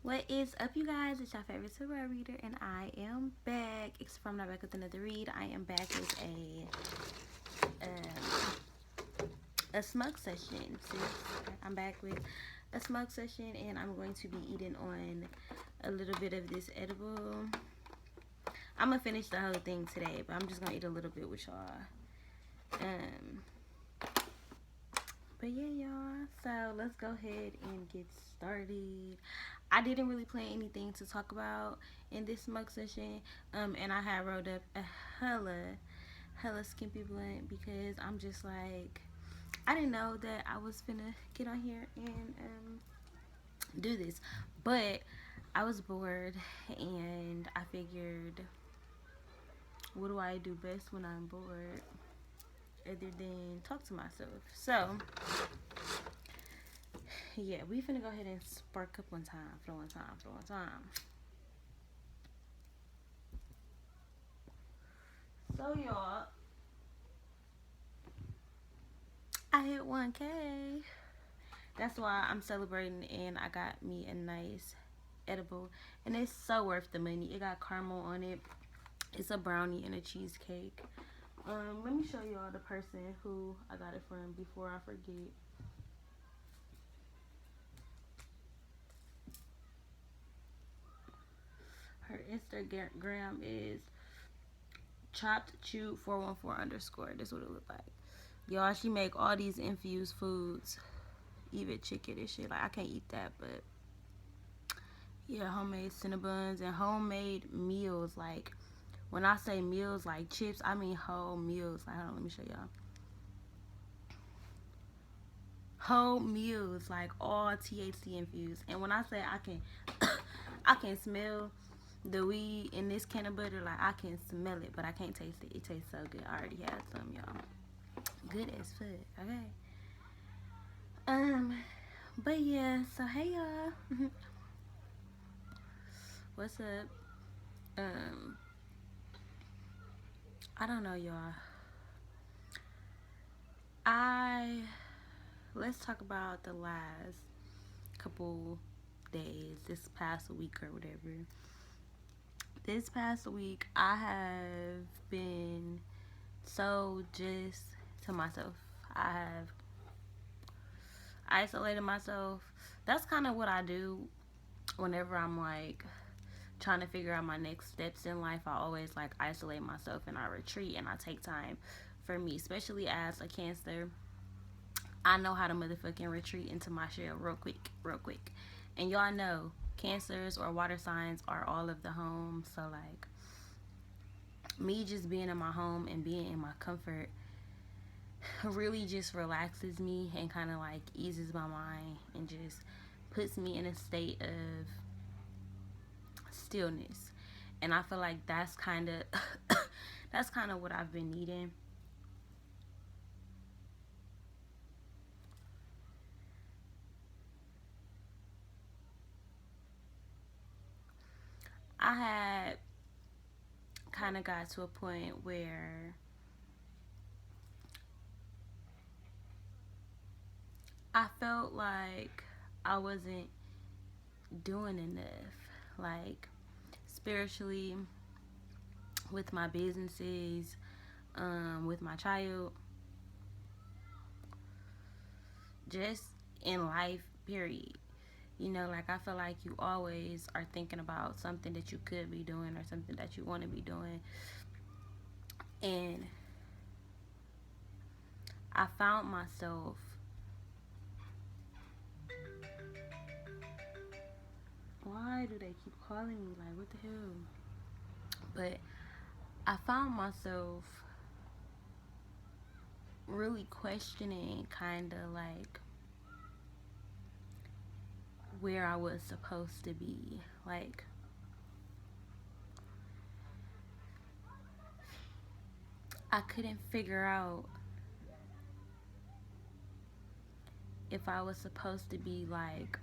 What is up, you guys? It's your favorite tarot reader, and I am back. It's from not back with another read. I am back with a smug session. Sis. I'm back with a smug session, and I'm going to be eating on a little bit of this edible. I'm gonna finish the whole thing today, but I'm just gonna eat a little bit with y'all. But yeah, y'all. So let's go ahead and get started. I didn't really plan anything to talk about in this smoke session, and I had rolled up a hella skimpy blunt because I'm just like, I didn't know that I was finna get on here and do this, but I was bored and I figured, what do I do best when I'm bored other than talk to myself? So yeah, we finna go ahead and spark up one time. So y'all, I hit 1K. That's why I'm celebrating, and I got me a nice edible, and it's so worth the money. It got caramel on it. It's a brownie and a cheesecake. Let me show y'all the person who I got it from before I forget. Her Instagram is choppedchew414_. That's what it look like. Y'all, she make all these infused foods, even chicken and shit. Like, I can't eat that, but yeah, homemade Cinnabons and homemade meals. Like, when I say meals like chips, I mean whole meals. Like, hold on, let me show y'all. Whole meals, like all THC infused. And when I say I can, I can smell the weed in this can of butter. Like, I can smell it, but I can't taste it. It tastes so good. I already had some, y'all. Good as fuck. Okay. But yeah. So hey, y'all. What's up? I don't know, y'all. Let's talk about the last couple days, this past week or whatever. This past week, I have been so just to myself. I have isolated myself. That's kind of what I do whenever I'm like trying to figure out my next steps in life. I always like isolate myself and I retreat and I take time for me, especially as a Cancer. I know how to motherfucking retreat into my shell real quick. And y'all know Cancers or water signs are all of the home. So like, me just being in my home and being in my comfort really just relaxes me and kind of like eases my mind and just puts me in a state of stillness. And I feel like that's kind of that's kind of what I've been needing. I had kind of got to a point where I felt like I wasn't doing enough, like spiritually, with my businesses, with my child, just in life, period. You know, like, I feel like you always are thinking about something that you could be doing or something that you want to be doing. And I found myself why do they keep calling me? Like, what the hell? But I found myself really questioning kind of like where I was supposed to be. Like, I couldn't figure out if I was supposed to be like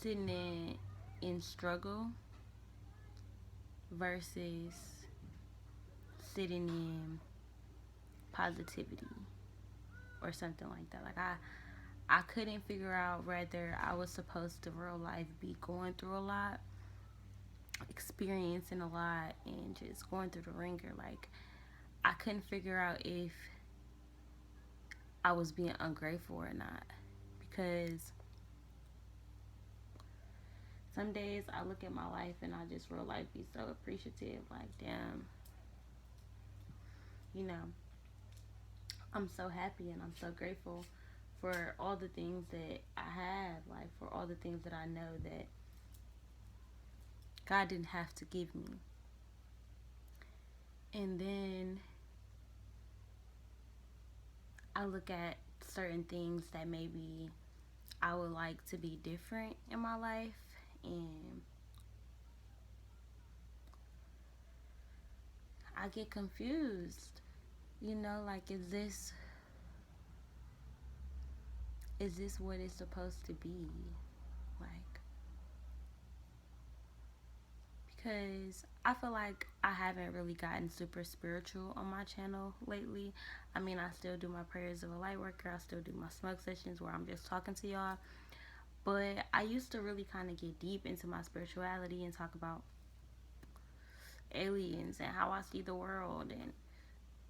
sitting in struggle versus sitting in positivity or something like that. Like, I couldn't figure out whether I was supposed to real life be going through a lot, experiencing a lot, and just going through the ringer. Like, I couldn't figure out if I was being ungrateful or not. Because some days I look at my life and I just real life be so appreciative. Like, damn, you know, I'm so happy and I'm so grateful for all the things that I have. Like, for all the things that I know that God didn't have to give me. And then I look at certain things that maybe I would like to be different in my life, and I get confused. You know, like, is this what it's supposed to be? Like, because I feel like I haven't really gotten super spiritual on my channel lately. I mean, I still do my prayers of a light worker. I still do my smoke sessions where I'm just talking to y'all. But I used to really kind of get deep into my spirituality and talk about aliens and how I see the world, and,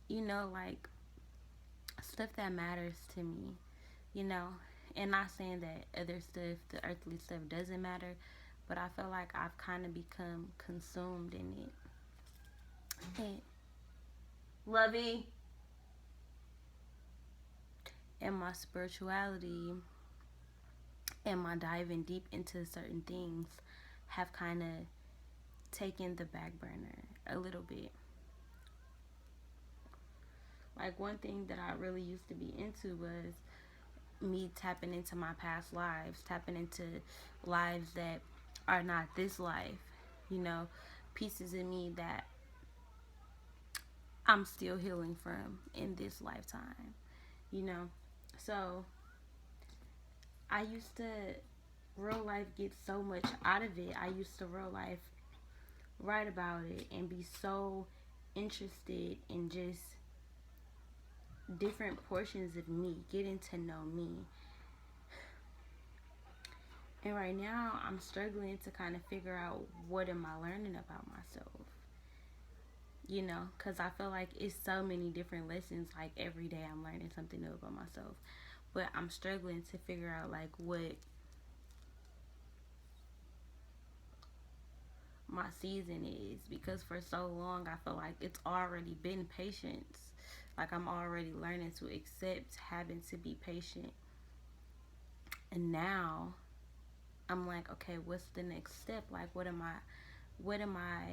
you know, like, stuff that matters to me, you know. And not saying that other stuff, the earthly stuff, doesn't matter, but I feel like I've kind of become consumed in it. And Lovey, and my spirituality and my diving deep into certain things have kind of taken the back burner a little bit. Like, one thing that I really used to be into was me tapping into my past lives, tapping into lives that are not this life, you know, pieces of me that I'm still healing from in this lifetime, you know. So I used to real life get so much out of it. I used to real life write about it and be so interested in just different portions of me, getting to know me. And right now, I'm struggling to kind of figure out what am I learning about myself. You know, because I feel like it's so many different lessons. Like, every day I'm learning something new about myself. But I'm struggling to figure out, like, what my season is. Because for so long, I feel like it's already been patience. Like, I'm already learning to accept having to be patient. And now I'm like, okay, what's the next step? Like, what am I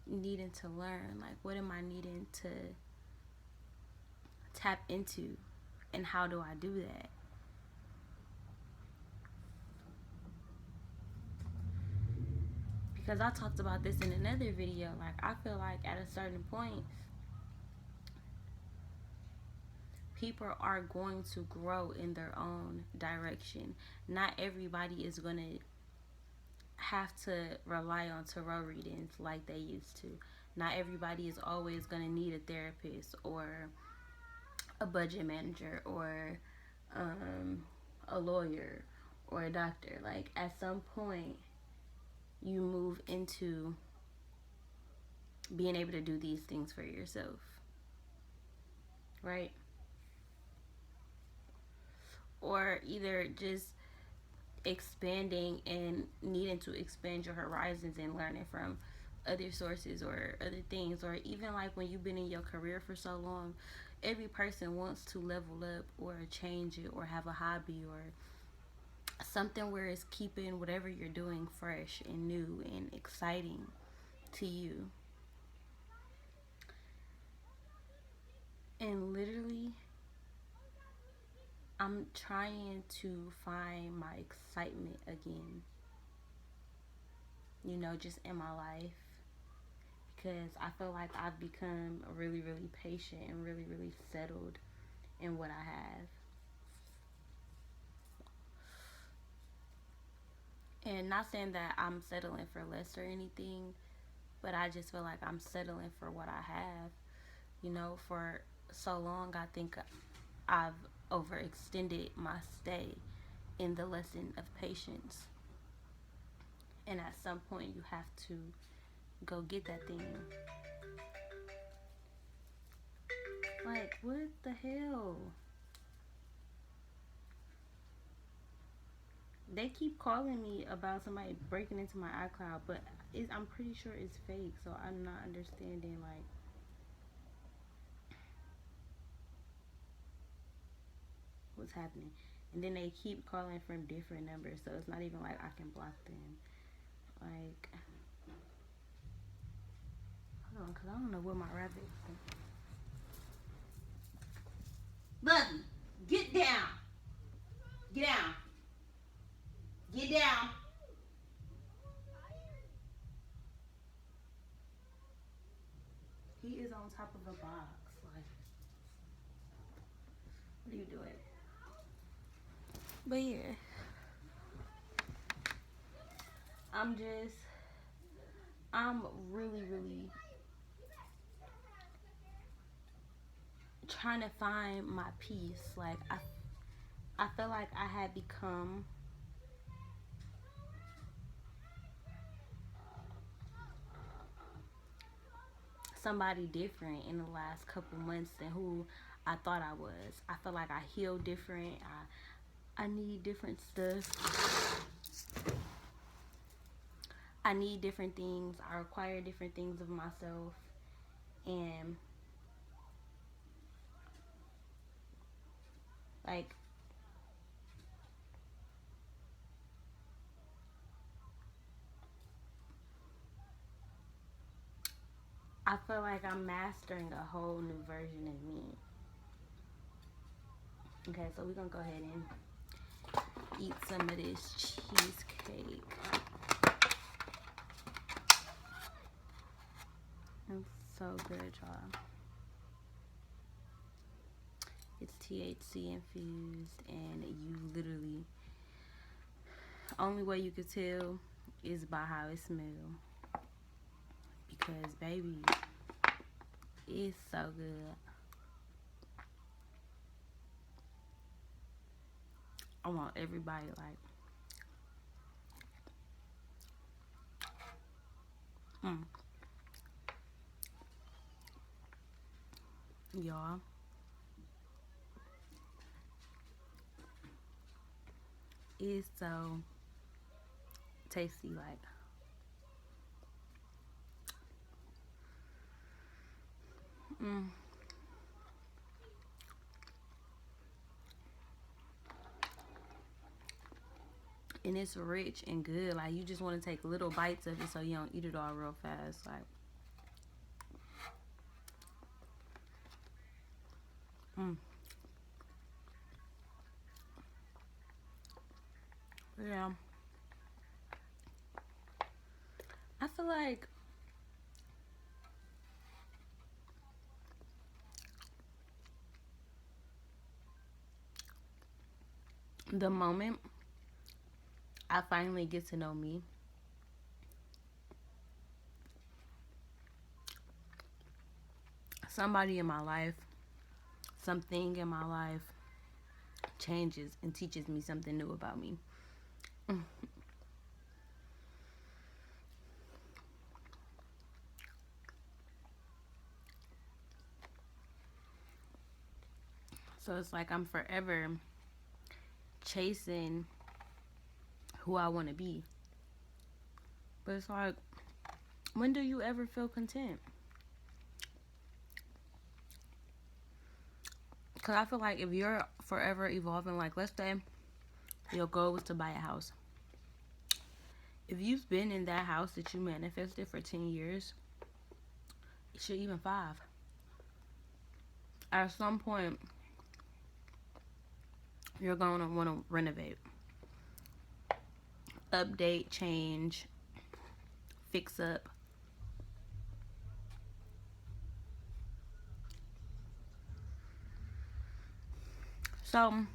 needing to learn? Like, what am I needing to tap into? And how do I do that? Because I talked about this in another video. Like, I feel like at a certain point, people are going to grow in their own direction. Not everybody is going to have to rely on tarot readings like they used to. Not everybody is always going to need a therapist or a budget manager or a lawyer or a doctor. Like, at some point, you move into being able to do these things for yourself, right? Or either just expanding and needing to expand your horizons and learning from other sources or other things. Or even like when you've been in your career for so long, every person wants to level up or change it or have a hobby or something where it's keeping whatever you're doing fresh and new and exciting to you. And literally, I'm trying to find my excitement again, you know, just in my life. Because I feel like I've become really, really patient and really, really settled in what I have. And not saying that I'm settling for less or anything, but I just feel like I'm settling for what I have. You know, for so long, I think I've overextended my stay in the lesson of patience. And at some point, you have to go get that thing. Like, what the hell? They keep calling me about somebody breaking into my iCloud, but I'm pretty sure it's fake, so I'm not understanding, like, what's happening. And then they keep calling from different numbers, so it's not even like I can block them. Like, hold on, because I don't know where my rabbit is. Buggy, get down. Get down. Get down. He is on top of a box. Like, what are you doing? But yeah, I'm really, really trying to find my peace. Like, I feel like I had become somebody different in the last couple months than who I thought I was. I feel like I heal different. I need different stuff. I need different things. I require different things of myself. And like, I feel like I'm mastering a whole new version of me. Okay, so we're gonna go ahead and eat some of this cheesecake. It's so good, y'all. It's THC infused, and you literally, only way you could tell is by how it smells. Because, baby, it's so good. I want everybody, like, y'all. It's so tasty, like. And it's rich and good. Like, you just want to take little bites of it so you don't eat it all real fast. Like, yeah. I feel like the moment I finally get to know me, somebody in my life, something in my life changes and teaches me something new about me. So it's like I'm forever chasing who I want to be. But it's like, when do you ever feel content? Because I feel like if you're forever evolving, like, let's say your goal was to buy a house. If you've been in that house that you manifested for 10 years, shit, even 5, at some point, you're going to want to renovate, update, change, fix up. So,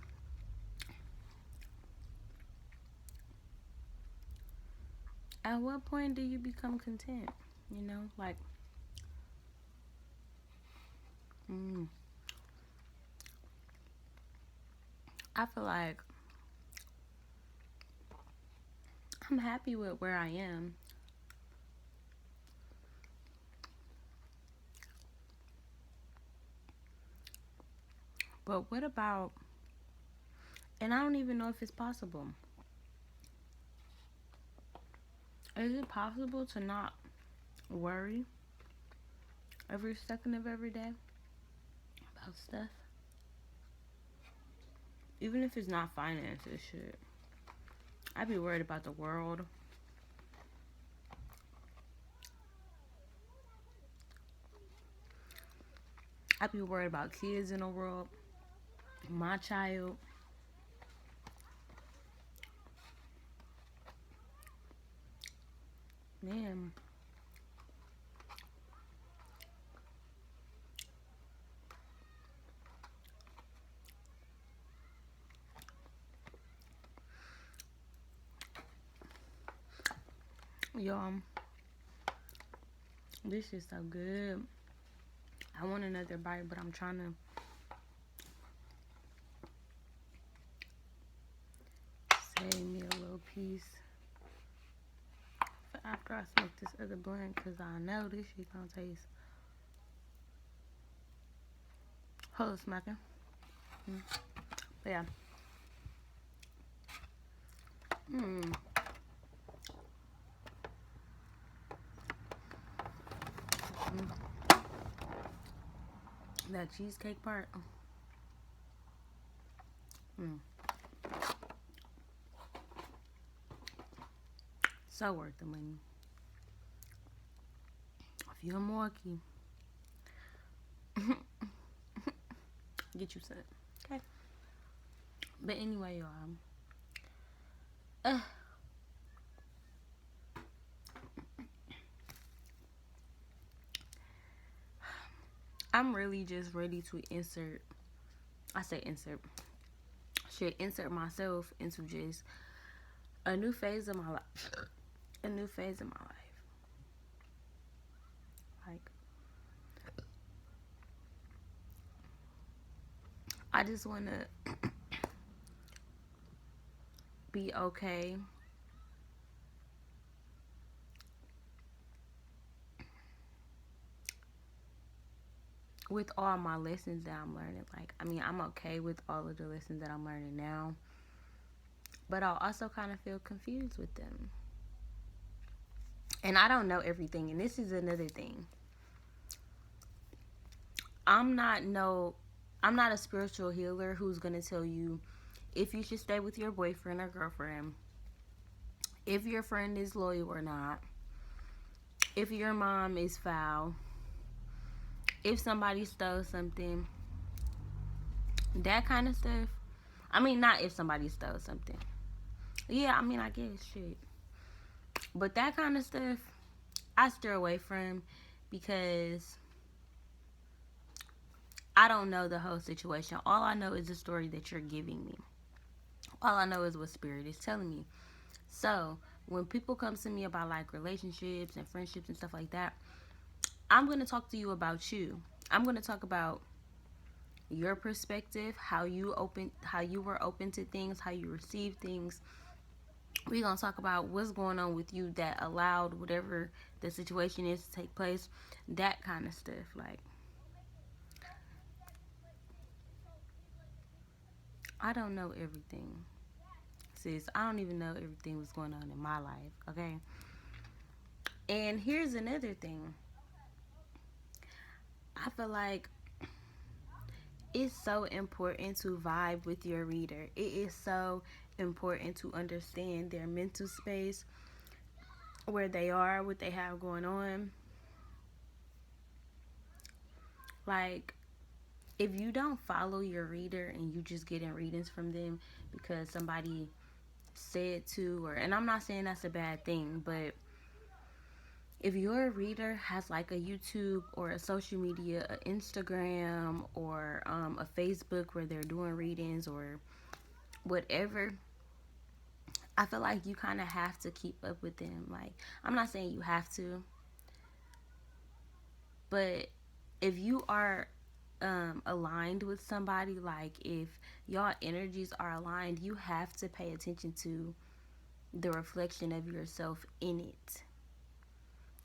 at what point do you become content? You know, like, I feel like I'm happy with where I am. But what about, and I don't even know if it's possible. Is it possible to not worry every second of every day about stuff? Even if it's not finances, shit. I'd be worried about the world. I'd be worried about kids in the world. My child. Man. Y'all, this is so good. I want another bite, but I'm trying to save me a little piece for after I smoke this other blunt, because I know this shit gonna taste. Hold on, smacking. But yeah. That cheesecake part. So worth the money. If you're in Milwaukee, get you some. Okay. But anyway, y'all. I'm really just ready to insert. I say insert. Should insert myself into just a new phase of my life. A new phase of my life. Like, I just want to be okay with all my lessons that I'm learning. Like, I mean, I'm okay with all of the lessons that I'm learning now, but I'll also kind of feel confused with them. And I don't know everything, and this is another thing. I'm not a spiritual healer who's going to tell you if you should stay with your boyfriend or girlfriend, if your friend is loyal or not, if your mom is foul, if somebody stole something, that kind of stuff. I mean, not if somebody stole something. Yeah, I mean, I guess shit. But that kind of stuff, I steer away from, because I don't know the whole situation. All I know is the story that you're giving me. All I know is what spirit is telling me. So when people come to me about like relationships and friendships and stuff like that, I'm going to talk to you about you. I'm going to talk about your perspective, how you were open to things, how you received things. We're going to talk about what's going on with you that allowed whatever the situation is to take place. That kind of stuff. Like, I don't know everything. Sis, I don't even know everything that's going on in my life, okay? And here's another thing. I feel like it's so important to vibe with your reader. It is so important to understand their mental space, where they are, what they have going on. Like, if you don't follow your reader and you just getting readings from them because somebody said to, or, and I'm not saying that's a bad thing, but if your reader has like a YouTube or a social media, a Instagram or a Facebook where they're doing readings or whatever, I feel like you kind of have to keep up with them. Like, I'm not saying you have to, but if you are aligned with somebody, like if y'all energies are aligned, you have to pay attention to the reflection of yourself in it.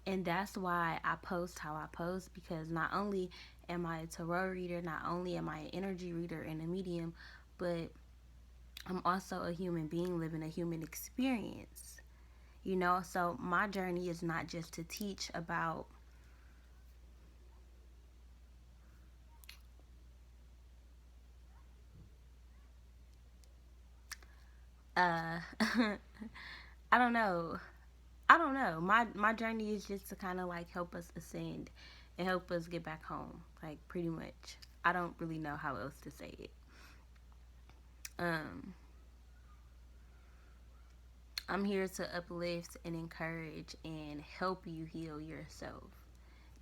And that's why I post how I post, because not only am I a tarot reader, not only am I an energy reader and a medium, but I'm also a human being living a human experience. You know, so my journey is not just to teach about uh I don't know. I don't know. My journey is just to kind of like help us ascend and help us get back home. Like pretty much. I don't really know how else to say it. Um I'm here to uplift and encourage and help you heal yourself.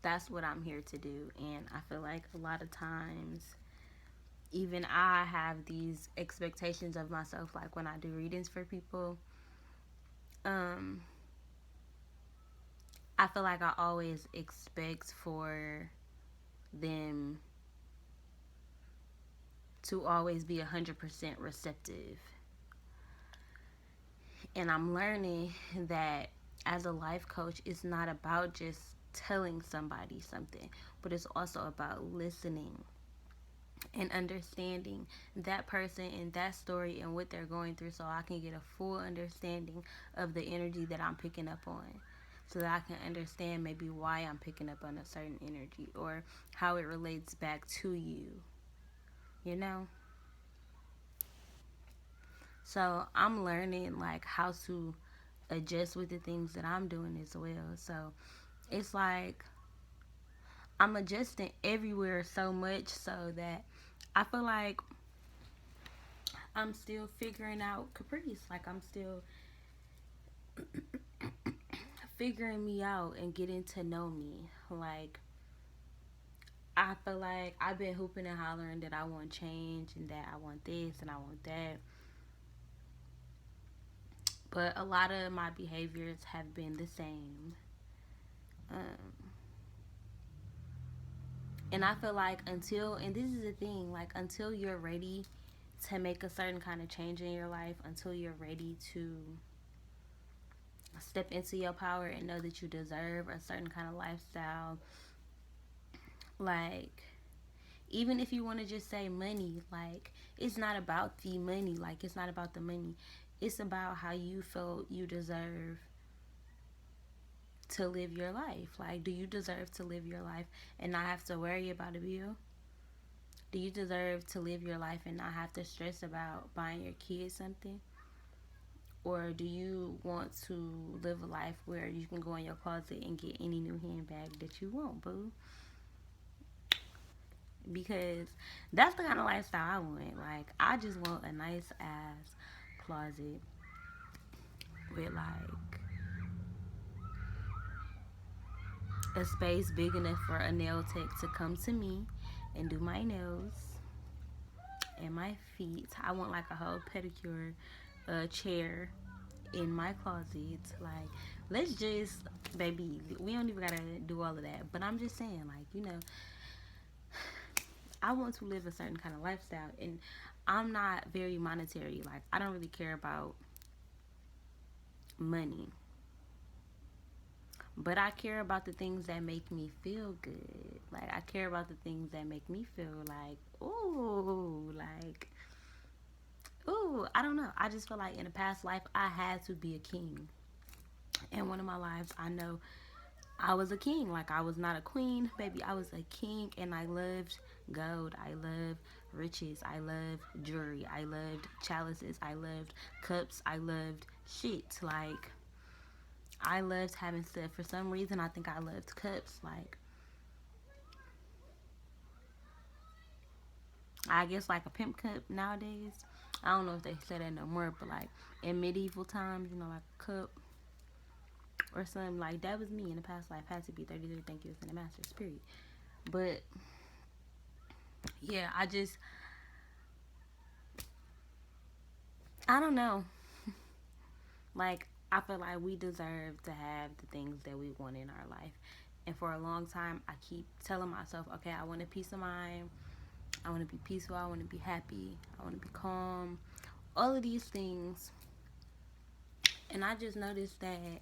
That's what I'm here to do. And I feel like a lot of times even I have these expectations of myself, like when I do readings for people. um I feel like I always expect for them to always be 100% receptive. And I'm learning that as a life coach, it's not about just telling somebody something, but it's also about listening and understanding that person and that story and what they're going through, so I can get a full understanding of the energy that I'm picking up on, so that I can understand maybe why I'm picking up on a certain energy or how it relates back to you, you know? So I'm learning like how to adjust with the things that I'm doing as well. So it's like I'm adjusting everywhere so much so that I feel like I'm still figuring out Caprice. Like I'm still figuring me out and getting to know me. Like I feel like I've been hooping and hollering that I want change and that I want this and I want that. But a lot of my behaviors have been the same. Um, and I feel like until, and this is the thing, like until you're ready to make a certain kind of change in your life, until you're ready to step into your power and know that you deserve a certain kind of lifestyle, like even if you want to just say money, like it's not about the money, like it's not about the money, it's about how you feel you deserve to live your life. Like, do you deserve to live your life and not have to worry about a bill? Do you deserve to live your life and not have to stress about buying your kids something? Or do you want to live a life where you can go in your closet and get any new handbag that you want, boo? Because that's the kind of lifestyle I want. Like, I just want a nice ass closet with like a space big enough for a nail tech to come to me and do my nails and my feet. I want like a whole pedicure chair in my closet. Like, let's just, baby, we don't even gotta do all of that. But I'm just saying, like, you know, I want to live a certain kind of lifestyle, and I'm not very monetary. Like, I don't really care about money, but I care about the things that make me feel good. Like, I care about the things that make me feel like, ooh, I don't know. I just feel like in a past life, I had to be a king. In one of my lives, I know I was a king. Like, I was not a queen, baby. I was a king, and I loved gold. I loved riches. I loved jewelry. I loved chalices. I loved cups. I loved shit. Like, I loved having stuff. For some reason, I think I loved cups. Like, I guess like a pimp cup nowadays. I don't know if they say that no more, but like in medieval times, you know, like a cup or something like that was me in the past life. Had to be 33. Thank you, in the master's period. But yeah, I don't know. Like, I feel like we deserve to have the things that we want in our life. And for a long time, I keep telling myself, okay, I want a peace of mind. I want to be peaceful. I want to be happy. I want to be calm. All of these things. And I just noticed that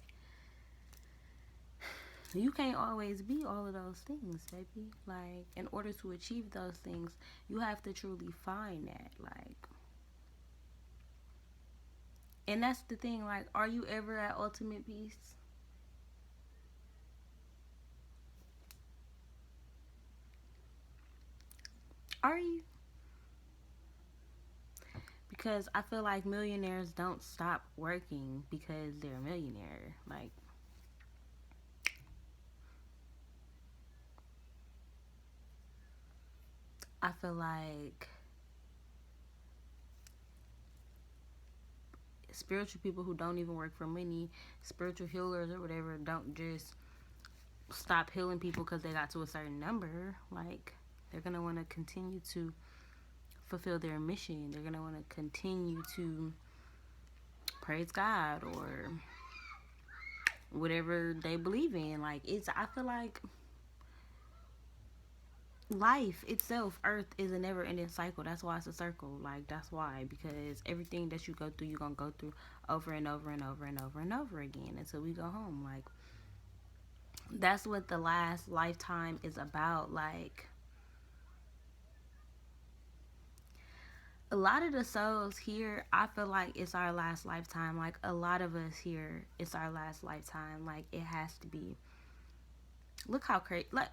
you can't always be all of those things, baby. Like, in order to achieve those things, you have to truly find that. Like, and that's the thing. Like, are you ever at ultimate peace? Are you? Because I feel like millionaires don't stop working because they're a millionaire. Like, I feel like spiritual people who don't even work for money, spiritual healers or whatever, don't just stop healing people because they got to a certain number. Like, they're going to want to continue to fulfill their mission. They're going to want to continue to praise God or whatever they believe in. Like, I feel like life itself, earth, is a never ending cycle. That's why it's a circle. Like, that's why. Because everything that you go through, you're going to go through over and over and over and over and over again until we go home. Like, that's what the last lifetime is about. Like, a lot of the souls here, I feel like it's our last lifetime. Like, a lot of us here, it's our last lifetime. Like, it has to be. Look how crazy. Like,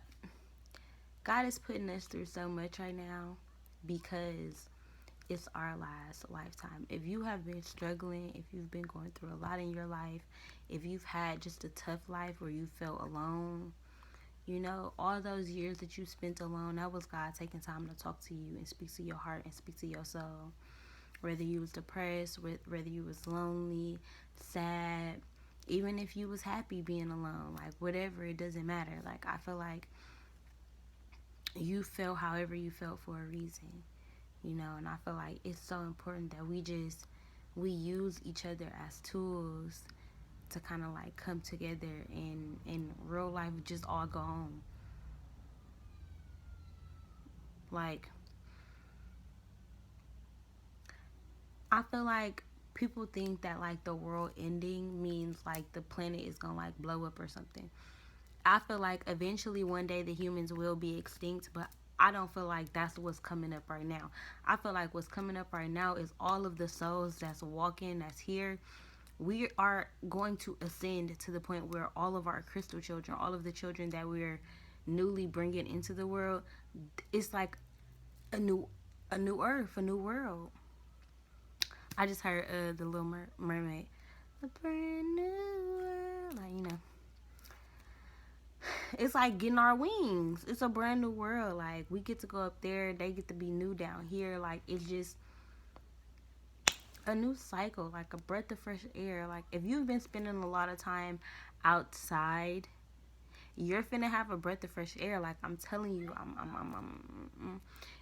God is putting us through so much right now because it's our last lifetime. If you have been struggling, if you've been going through a lot in your life, if you've had just a tough life where you felt alone, you know, all those years that you spent alone, that was God taking time to talk to you and speak to your heart and speak to your soul. Whether you was depressed, whether you was lonely, sad, even if you was happy being alone, like, whatever, it doesn't matter. Like, I feel like you felt however you felt for a reason, you know. And I feel like it's so important that we use each other as tools to kind of like come together and in real life just all go home. Like, I feel like people think that like the world ending means like the planet is gonna like blow up or something. I feel like eventually one day the humans will be extinct, but I don't feel like that's what's coming up right now. I feel like what's coming up right now is all of the souls that's walking, that's here. We are going to ascend to the point where all of our crystal children, all of the children that we're newly bringing into the world, it's like a new earth, a new world. I just heard the Little Mermaid, a brand new world, like, you know. It's like getting our wings. It's a brand new world. Like, we get to go up there, they get to be new down here. Like, it's just a new cycle, like a breath of fresh air. Like, if you've been spending a lot of time outside, you're finna have a breath of fresh air. Like, I'm telling you,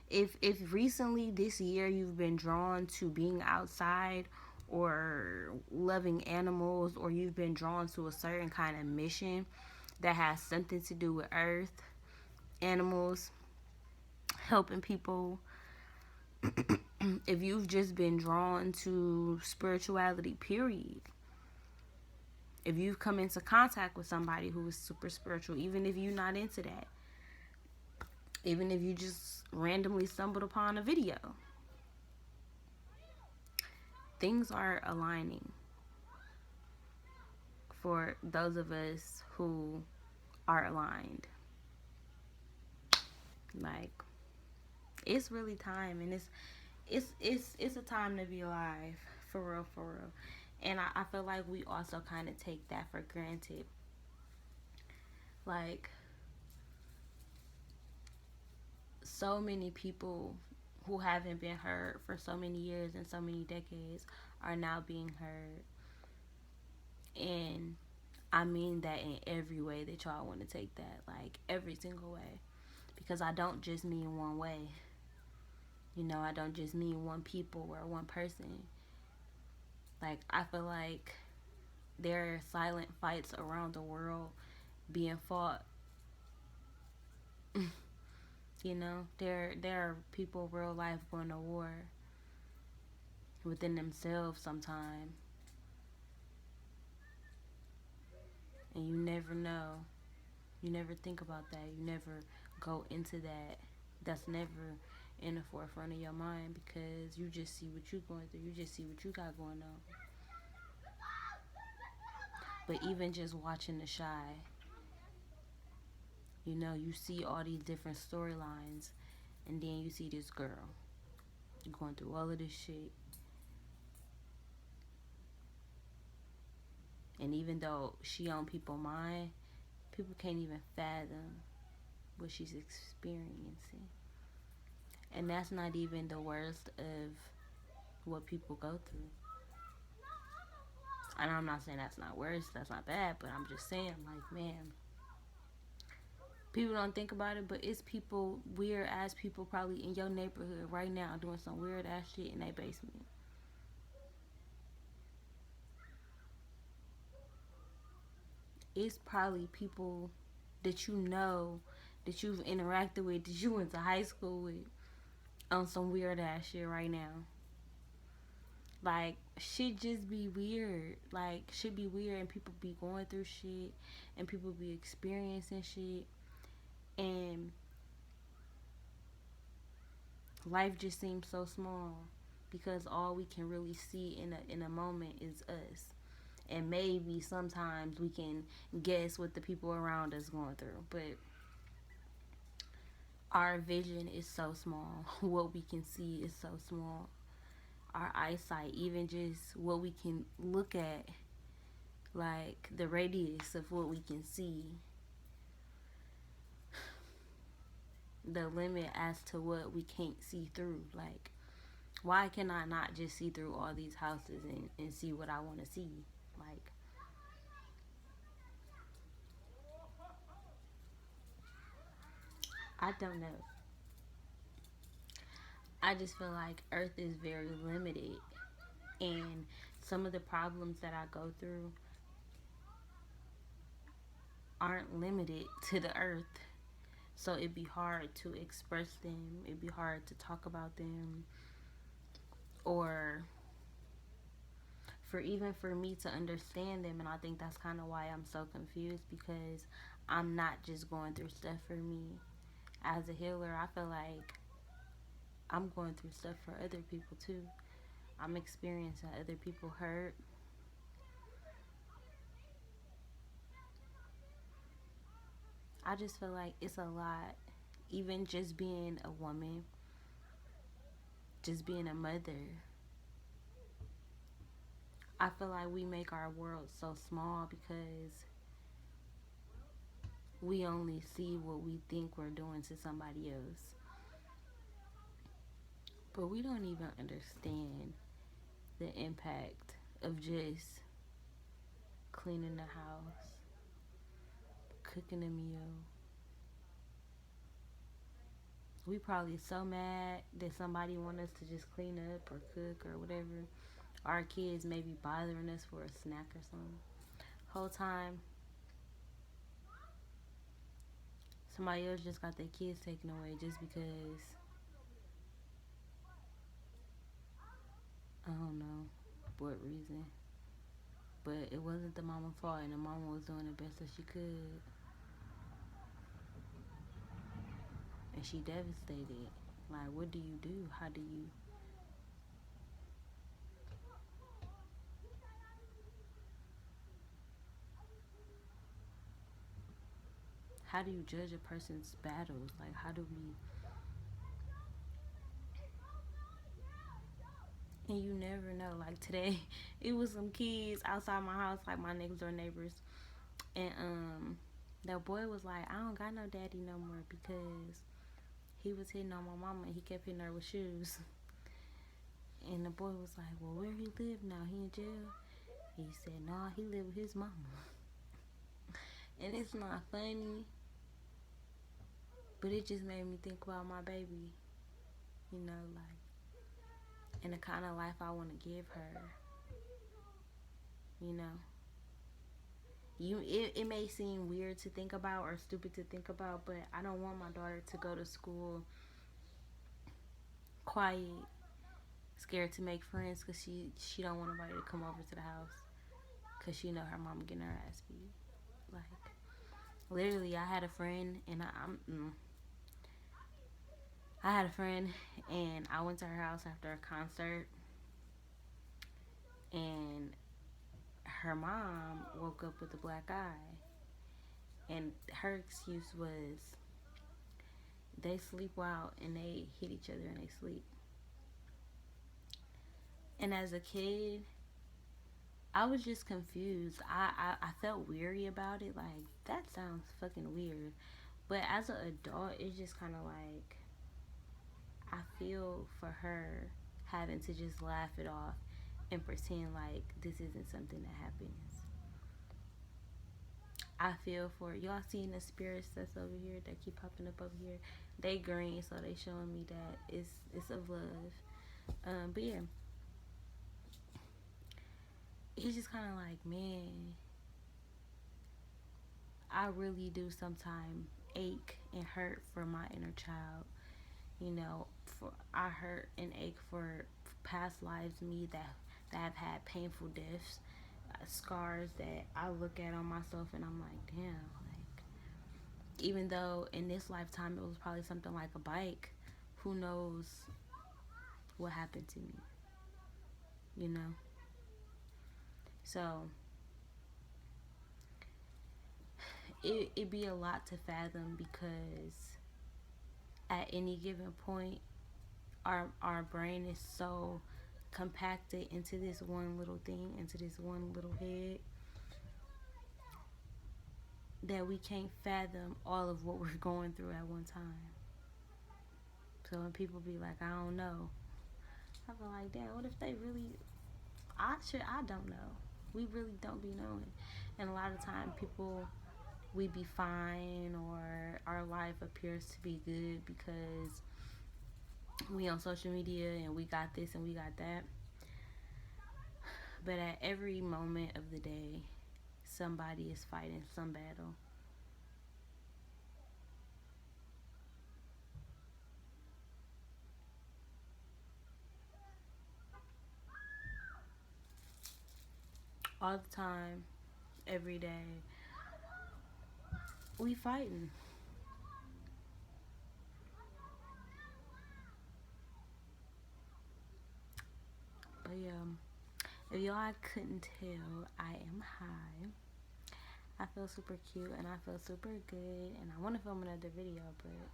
if recently this year you've been drawn to being outside or loving animals, or you've been drawn to a certain kind of mission that has something to do with earth, animals, helping people, if you've just been drawn to spirituality, period, if you've come into contact with somebody who is super spiritual, even if you're not into that, even if you just randomly stumbled upon a video, things are aligning for those of us who are aligned. Like, it's really time, and it's a time to be alive, for real, for real. And I feel like we also kind of take that for granted. Like, so many people who haven't been heard for so many years and so many decades are now being heard. And I mean that in every way that y'all want to take that, like every single way. Because I don't just mean one way. You know, I don't just mean one people or one person. Like, I feel like there are silent fights around the world being fought You know, there are people real life going to war within themselves sometime, and you never know. You never think about that. You never go into that. That's never in the forefront of your mind because you just see what you're going through. You just see what you got going on. But even just watching The Shy, you know, you see all these different storylines, and then you see this girl going through all of this shit. And even though she on people's mind, people can't even fathom what she's experiencing. And that's not even the worst of what people go through. And I'm not saying that's not worse, that's not bad, but I'm just saying, like, man, people don't think about it, but it's people, weird ass people, probably in your neighborhood right now doing some weird ass shit in their basement. It's probably people that you know, that you've interacted with, that you went to high school with, on some weird ass shit right now. Like, shit just be weird. Like, shit be weird, and people be going through shit, and people be experiencing shit, and life just seems so small because all we can really see in a moment is us. And maybe sometimes we can guess what the people around us going through, but our vision is so small. What we can see is so small. Our eyesight, even just what we can look at, like the radius of what we can see, the limit as to what we can't see through. Like, why can I not just see through all these houses and see what I want to see? Like, I don't know. I just feel like Earth is very limited, and some of the problems that I go through aren't limited to the Earth. So it'd be hard to express them, it'd be hard to talk about them, or for me to understand them. And I think that's kind of why I'm so confused, because I'm not just going through stuff for me. As a healer, I feel like I'm going through stuff for other people too. I'm experiencing other people hurt. I just feel like it's a lot. Even just being a woman, just being a mother, I feel like we make our world so small because we only see what we think we're doing to somebody else. But we don't even understand the impact of just cleaning the house, cooking a meal. We probably so mad that somebody want us to just clean up or cook or whatever. Our kids may be bothering us for a snack or something. Whole time, somebody else just got their kids taken away just because, I don't know what reason. But it wasn't the mama's fault, and the mama was doing the best that she could. And she devastated. Like, what do you do? How do you judge a person's battles? Like, how do we? And you never know. Like today, it was some kids outside my house, like my next door neighbors, and that boy was like, I don't got no daddy no more because he was hitting on my mama and he kept hitting her with shoes. And the boy was like, well, where he live now? He in jail? He said, nah, he live with his mama. And it's not funny, but it just made me think about my baby, you know, like, and the kind of life I want to give her, you know. it may seem weird to think about or stupid to think about, but I don't want my daughter to go to school quiet, scared to make friends because she don't want nobody to come over to the house because she know her mom getting her ass beat. Like, literally, I had a friend, and I had a friend, and I went to her house after a concert, and her mom woke up with a black eye, and her excuse was they sleep out and they hit each other and they sleep. And as a kid, I was just confused. I felt weary about it. Like, that sounds fucking weird. But as an adult, it's just kind of like, I feel for her having to just laugh it off and pretend like this isn't something that happens. I feel for y'all seeing the spirits that's over here that keep popping up over here. They green, so they showing me that it's of love. But yeah, it's just kind of like, man, I really do sometimes ache and hurt for my inner child. You know, for I hurt and ache for past lives me that have had painful deaths, scars that I look at on myself and I'm like, damn, like, even though in this lifetime it was probably something like a bike, who knows what happened to me, you know? So it'd be a lot to fathom because at any given point, our brain is so compacted into this one little thing, into this one little head, that we can't fathom all of what we're going through at one time. So when people be like, I don't know, I feel like, damn, what if they really, I don't know. We really don't be knowing. And a lot of time people, we be fine or our life appears to be good because we on social media and we got this and we got that. But at every moment of the day, somebody is fighting some battle. All the time, every day, we fighting. But yeah, if y'all couldn't tell, I am high. I feel super cute and I feel super good, and I want to film another video, but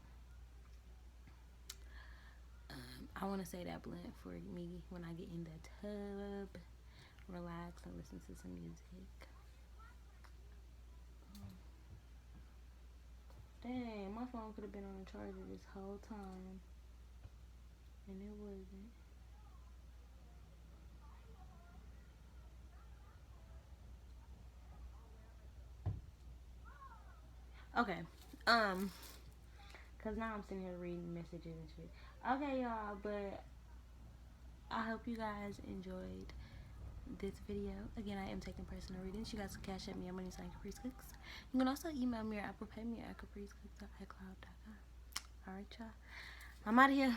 I want to say that blunt for me when I get in the tub, relax and listen to some music. Dang, my phone could have been on the charger this whole time, and it wasn't. Okay, cause now I'm sitting here reading messages and shit. Okay, y'all, but I hope you guys enjoyed this video. Again, I am taking personal readings. You guys can cash at me. I'm on CapriceCooks. You can also email me or Apple Pay me at CapriceCooks@icloud.com. Alright, y'all. I'm out of here.